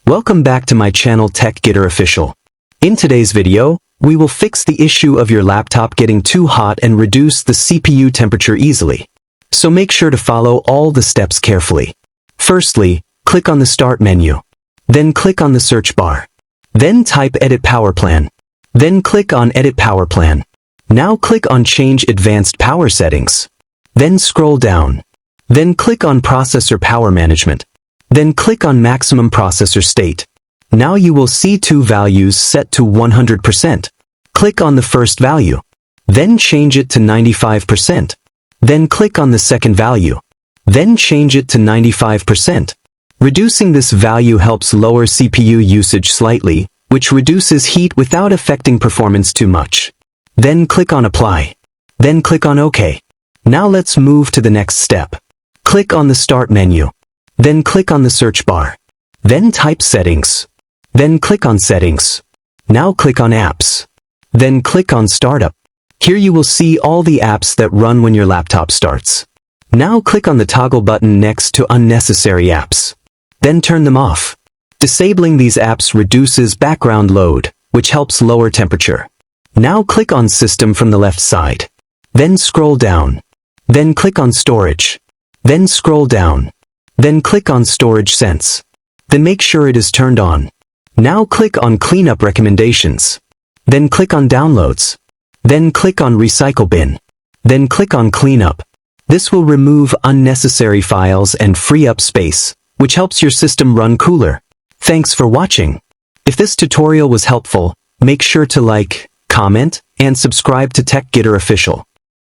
Welcome back to my channel TechGetter Official. In today's video, we will fix the issue of your laptop getting too hot and reduce the CPU temperature easily. So make sure to follow all the steps carefully. Firstly, click on the Start menu. Then click on the search bar. Then type Edit Power Plan. Then click on Edit Power Plan. Now click on Change Advanced Power Settings. Then scroll down. Then click on Processor Power Management. Then click on Maximum Processor State. Now you will see two values set to 100%. Click on the first value. Then change it to 95%. Then click on the second value. Then change it to 95%. Reducing this value helps lower CPU usage slightly, which reduces heat without affecting performance too much. Then click on Apply. Then click on OK. Now let's move to the next step. Click on the Start menu. Then click on the search bar. Then type Settings. Then click on Settings. Now click on Apps. Then click on Startup. Here you will see all the apps that run when your laptop starts. Now click on the toggle button next to Unnecessary Apps. Then turn them off. Disabling these apps reduces background load, which helps lower temperature. Now click on System from the left side. Then scroll down. Then click on Storage. Then scroll down. Then click on Storage Sense. Then make sure it is turned on. Now click on Cleanup Recommendations. Then click on Downloads. Then click on Recycle Bin. Then click on Cleanup. This will remove unnecessary files and free up space, which helps your system run cooler. Thanks for watching. If this tutorial was helpful, make sure to like, comment, and subscribe to TechGetter Official.